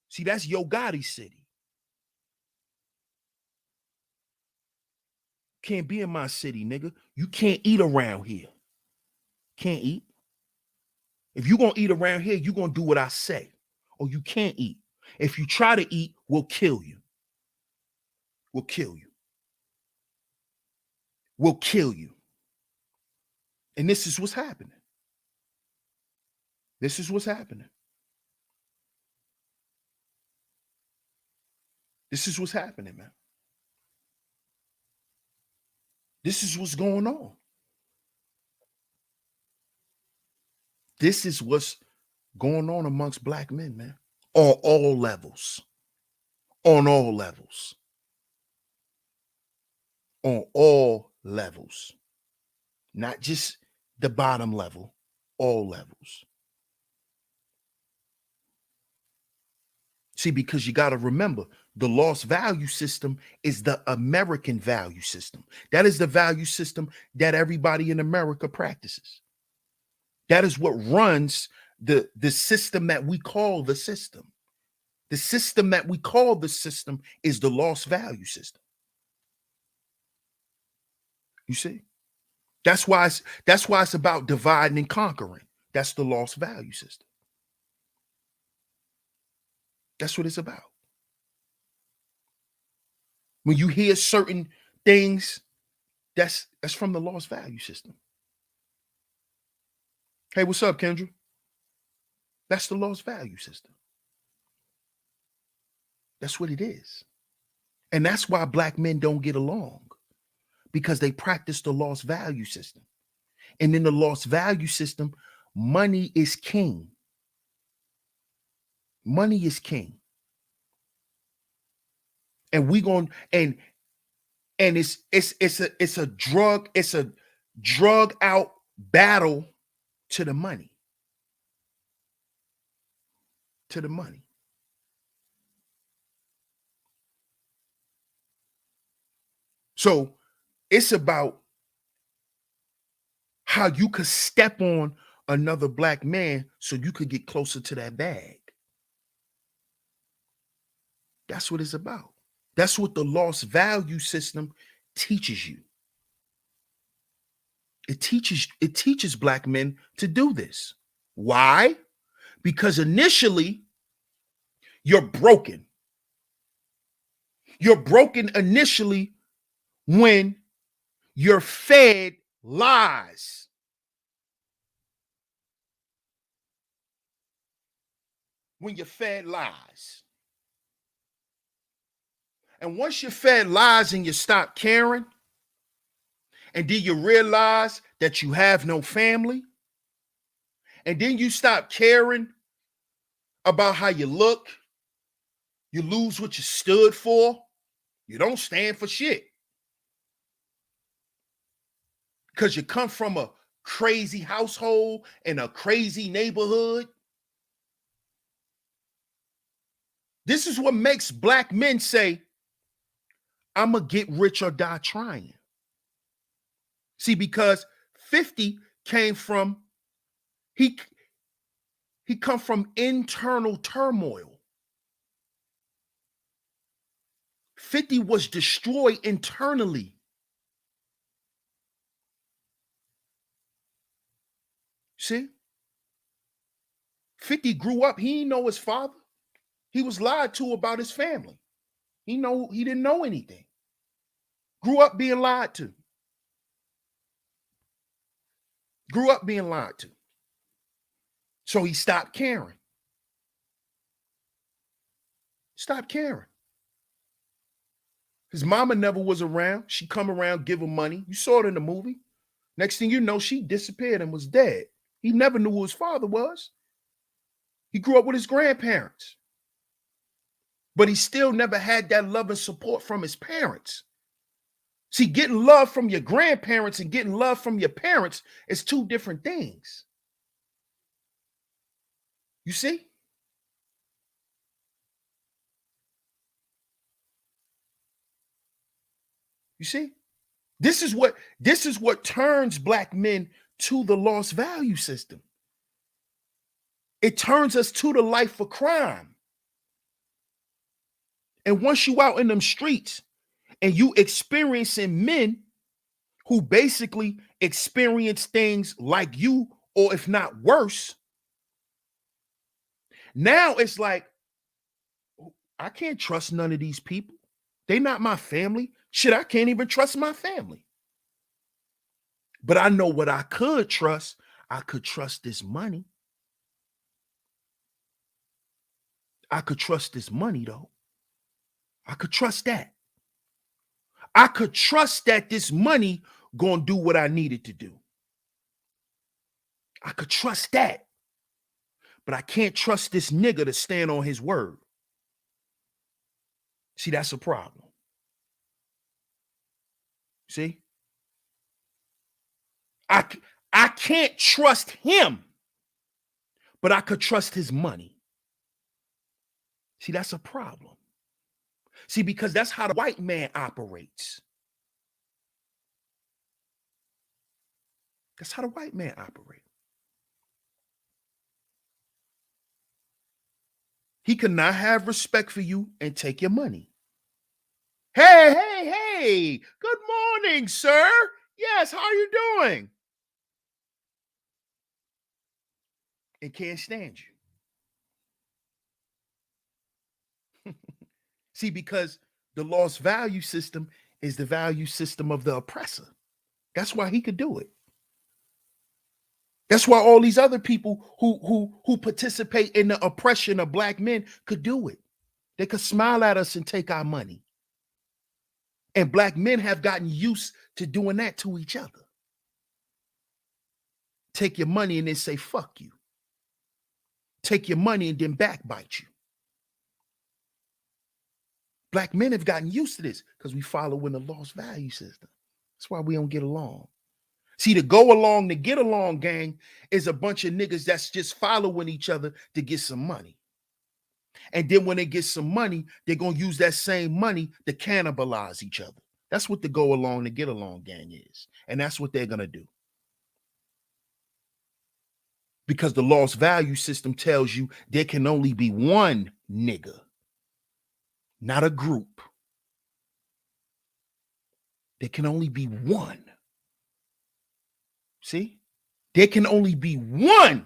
See, that's Yo Gotti's city. Can't be in my city, nigga. You can't eat around here. Can't eat. If you're going to eat around here, you're going to do what I say. Or you can't eat. If you try to eat, we'll kill you. We'll kill you. We'll kill you. And this is what's happening. This is what's happening. This is what's happening, man. This is what's going on. This is what's going on amongst black men, man. On all levels. On all levels. On all levels. Not just the bottom level, all levels. See, because you got to remember, the lost value system is the American value system. That is the value system that everybody in America practices. That is what runs the system that we call the system. The system that we call the system is the lost value system. You see? That's why it's about dividing and conquering. That's the lost value system. That's what it's about. When you hear certain things, that's from the lost value system. Hey, what's up, Kendra? That's the lost value system. That's what it is. And that's why black men don't get along, because they practice the lost value system. And in the lost value system, money is king. Money is king. And we going and it's a drug out battle to the money. To the money. So it's about how you could step on another black man so you could get closer to that bag. That's what it's about. That's what the lost value system teaches you. It teaches black men to do this. Why? Because initially you're broken. You're broken initially when you're fed lies. When you're fed lies. And once you're fed lies and you stop caring, and then you realize that you have no family, and then you stop caring about how you look, you lose what you stood for, you don't stand for shit. Because you come from a crazy household and a crazy neighborhood. This is what makes black men say, I'm going to get rich or die trying. See, because 50 came from, he come from internal turmoil. 50 was destroyed internally. See? 50 grew up, he didn't know his father. He was lied to about his family. He didn't know anything. Grew up being lied to. Grew up being lied to. So he stopped caring. Stopped caring. His mama never was around. She come around, give him money. You saw it in the movie. Next thing you know, she disappeared and was dead. He never knew who his father was. He grew up with his grandparents. But he still never had that love and support from his parents. See, getting love from your grandparents and getting love from your parents is two different things. You see? You see? This is what turns black men to the lost value system. It turns us to the life of crime. And once you out in them streets and you experiencing men who basically experience things like you, or if not worse, now it's like, I can't trust none of these people. They not my family. Shit, I can't even trust my family. But I know what I could trust. I could trust this money. I could trust this money, though. I could trust that. I could trust that this money gonna do what I needed to do. I could trust that. But I can't trust this nigga to stand on his word. See, that's a problem. See? I can't trust him, but I could trust his money. See, that's a problem. See, because that's how the white man operates. That's how the white man operates. He cannot have respect for you and take your money. Hey, good morning, sir. Yes, how are you doing? And can't stand you. See, because the lost value system is the value system of the oppressor. That's why he could do it. That's why all these other people who participate in the oppression of black men could do it. They could smile at us and take our money. And black men have gotten used to doing that to each other. Take your money and then say, fuck you. Take your money and then backbite you. Black men have gotten used to this because we follow in the lost value system. That's why we don't get along. See, the go along to get along gang is a bunch of niggas that's just following each other to get some money. And then when they get some money, they're going to use that same money to cannibalize each other. That's what the go along to get along gang is. And that's what they're going to do. Because the lost value system tells you there can only be one nigga, not a group. There can only be one. See? There can only be one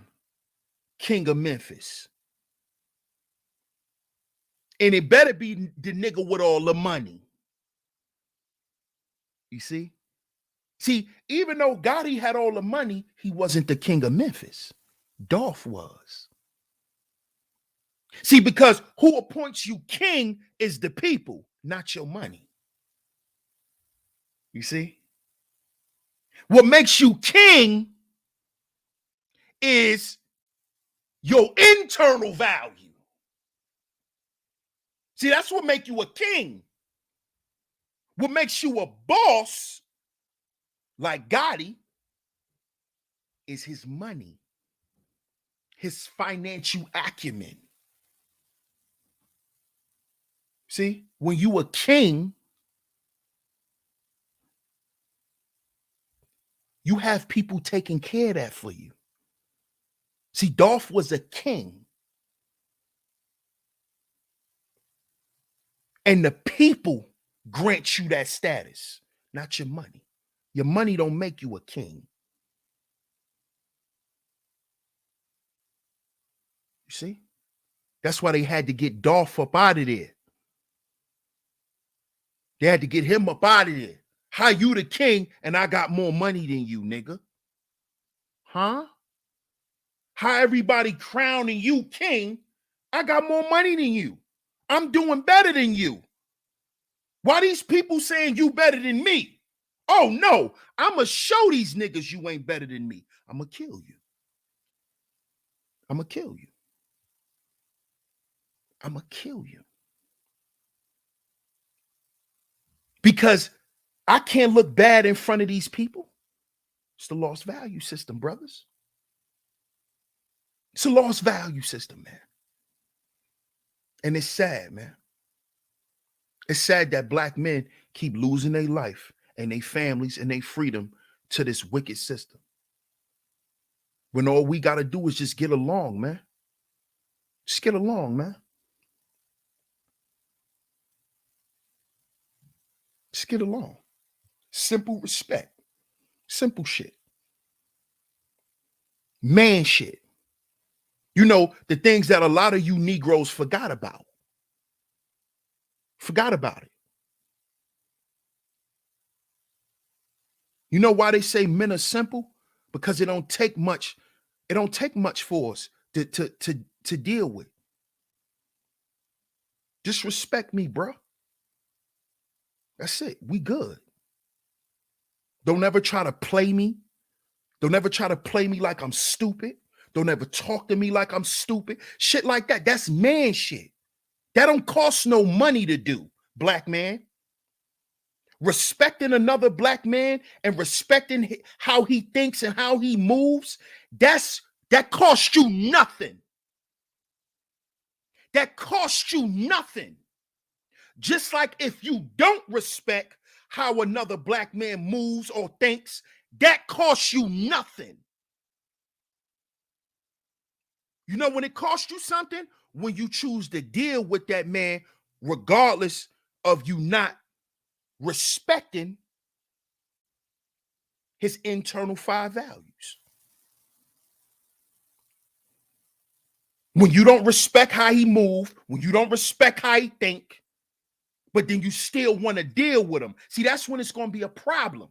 king of Memphis. And it better be the nigga with all the money. You see? See, even though Gotti had all the money, he wasn't the king of Memphis. Dolph was. See, because who appoints you king is the people, not your money. You see? What makes you king is your internal value. See, that's what makes you a king. What makes you a boss, like Gotti, is his money, his financial acumen. See, when you a king, you have people taking care of that for you. See, Dolph was a king. And the people grant you that status, not your money. Your money don't make you a king. You see? That's why they had to get Dolph up out of there. They had to get him up out of there. How you the king and I got more money than you, nigga? Huh? How everybody crowning you king, I got more money than you. I'm doing better than you. Why these people saying you better than me? Oh no, I'ma show these niggas you ain't better than me. I'ma kill you. I'ma kill you. I'ma kill you. Because I can't look bad in front of these people. It's the lost value system, brothers. It's a lost value system, man. And it's sad, man. It's sad that black men keep losing their life and their families and their freedom to this wicked system. When all we got to do is just get along, man. Just get along, man. Just get along. Simple respect. Simple shit. Man shit. You know, the things that a lot of you Negroes forgot about. Forgot about it. You know why they say men are simple? Because it don't take much. It don't take much for us to deal with. Just respect me, bro. That's it. We good. Don't ever try to play me. Don't ever try to play me like I'm stupid. Don't ever talk to me like I'm stupid. Shit like that. That's man shit. That don't cost no money to do, black man. Respecting another black man and respecting how he thinks and how he moves, that costs you nothing. That costs you nothing. Just like if you don't respect how another black man moves or thinks, that costs you nothing. You know when it costs you something? When you choose to deal with that man, regardless of you not respecting his internal 5 values. When you don't respect how he moves, when you don't respect how he think, but then you still want to deal with him. See, that's when it's going to be a problem.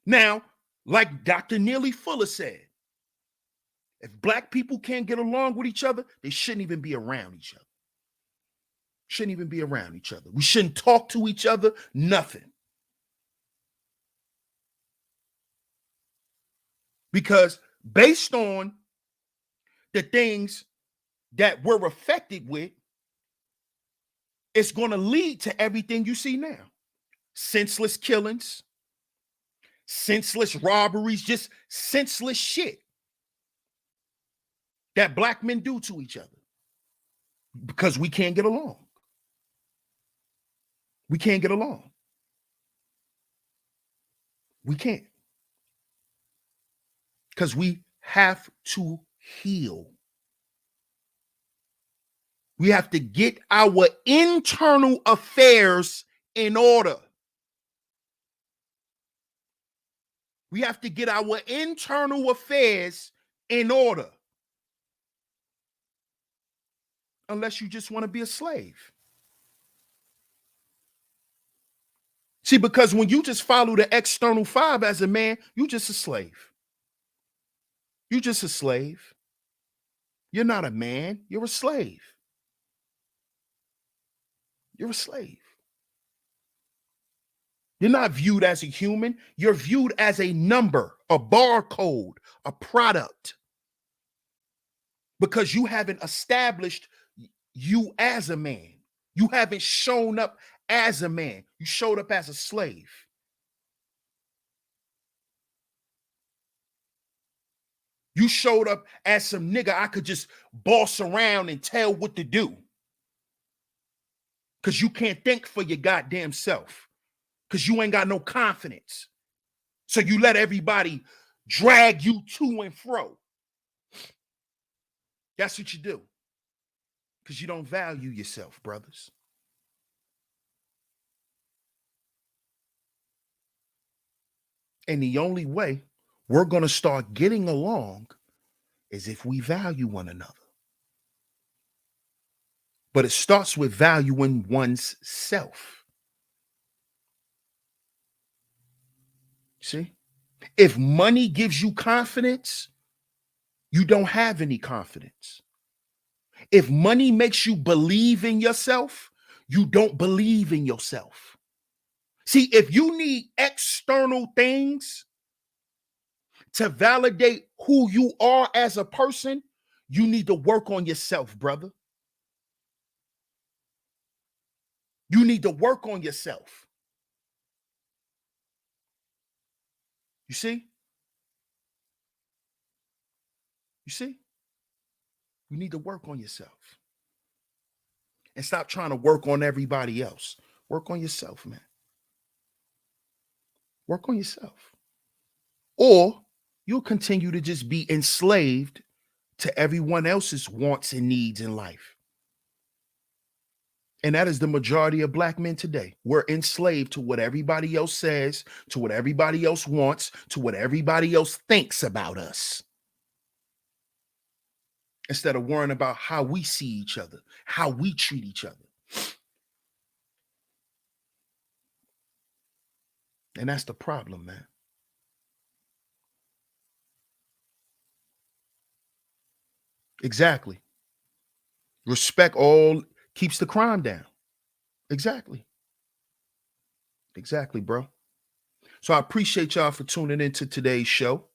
Now, like Dr. Neely Fuller said, if black people can't get along with each other, they shouldn't even be around each other. Shouldn't even be around each other. We shouldn't talk to each other, nothing. Because based on the things that we're affected with, it's going to lead to everything you see now. Senseless killings, senseless robberies, just senseless shit that black men do to each other because we can't get along. We can't get along. We can't. Because we have to heal. We have to get our internal affairs in order. We have to get our internal affairs in order. Unless you just want to be a slave. See, because when you just follow the external five as a man, you're just a slave. You're just a slave. You're not a man. You're a slave. You're a slave. You're not viewed as a human. You're viewed as a number, a barcode, a product. Because you haven't established you as a man. You haven't shown up as a man. You showed up as a slave. You showed up as some nigga I could just boss around and tell what to do. Because you can't think for your goddamn self. Because you ain't got no confidence. So you let everybody drag you to and fro. That's what you do. Because you don't value yourself, brothers. And the only way we're going to start getting along is if we value one another. But it starts with valuing one's self. See? If money gives you confidence, you don't have any confidence. If money makes you believe in yourself, you don't believe in yourself. See, if you need external things to validate who you are as a person, you need to work on yourself, brother. You need to work on yourself. You see? You see? You need to work on yourself. And stop trying to work on everybody else. Work on yourself, man. Work on yourself. Or you'll continue to just be enslaved to everyone else's wants and needs in life. And that is the majority of black men today. We're enslaved to what everybody else says, to what everybody else wants, to what everybody else thinks about us. Instead of worrying about how we see each other, how we treat each other. And that's the problem, man. Exactly. Respect all keeps the crime down. Exactly. Exactly, bro. So I appreciate y'all for tuning into today's show.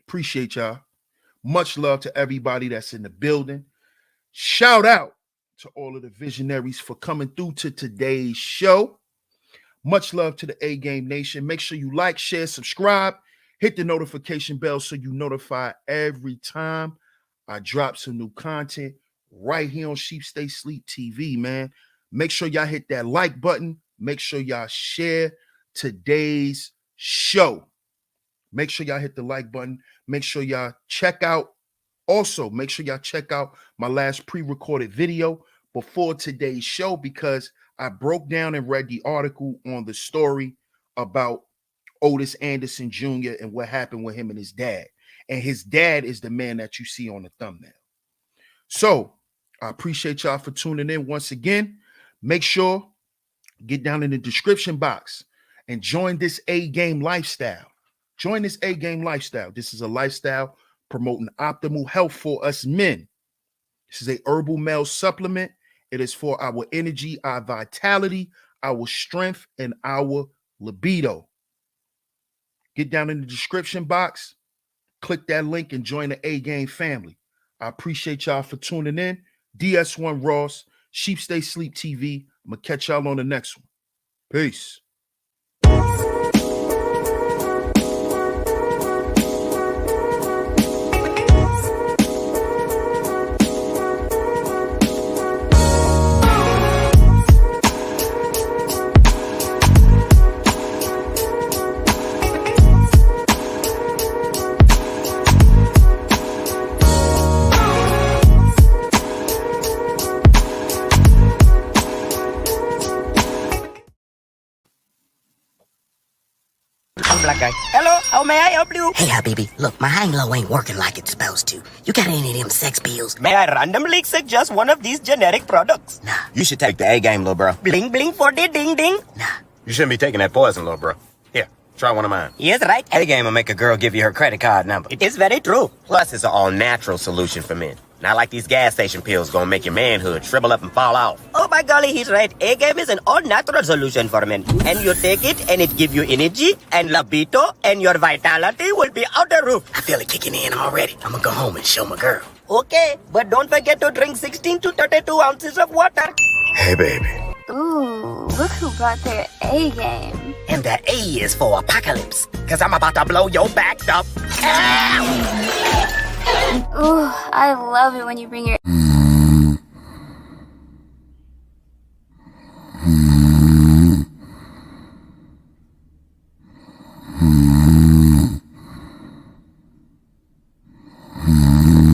Appreciate y'all. Much love to everybody that's in the building. Shout out to all of the visionaries for coming through to today's show. Much love to the A Game Nation. Make sure you like, share, subscribe, hit the notification bell so you notify every time I drop some new content right here on Sheep Stay Sleep TV, man. Make sure y'all hit that like button. Make sure y'all share today's show. Make sure y'all hit the like button. Make sure y'all check out. Also, make sure y'all check out my last pre-recorded video before today's show, because I broke down and read the article on the story about Otis Anderson Jr. and what happened with him and his dad. And his dad is the man that you see on the thumbnail. So I appreciate y'all for tuning in once again. Make sure get down in the description box and join this A-Game lifestyle. Join this A-Game lifestyle. This is a lifestyle promoting optimal health for us men. This is a herbal male supplement. It is for our energy, our vitality, our strength, and our libido. Get down in the description box, click that link, and join the A-Game family. I appreciate y'all for tuning in. DS1 Ross, Sheep Stay Sleep TV. I'm going to catch y'all on the next one. Peace. Okay. Hello, how may I help you? Hey, Habibi, look, my hang low ain't working like it's supposed to. You got any of them sex pills? May I randomly suggest one of these generic products? Nah. You should take the A game, little bro. Bling bling for the ding ding. Nah. You shouldn't be taking that poison, little bro. Here, try one of mine. Yes, right. A game will make a girl give you her credit card number. It is very true. Plus, it's an all-natural solution for men. Not like these gas station pills gonna make your manhood shrivel up and fall off. Oh, by golly, he's right. A game is an all-natural solution for men. And you take it, and it give you energy and libido, and your vitality will be out the roof. I feel it kicking in already. I'm gonna go home and show my girl. Okay, but don't forget to drink 16 to 32 ounces of water. Hey, baby. Ooh, look who brought their A game. And the A is for apocalypse, because I'm about to blow your back up. Ow! Ooh, I love it when you bring your... Hmm.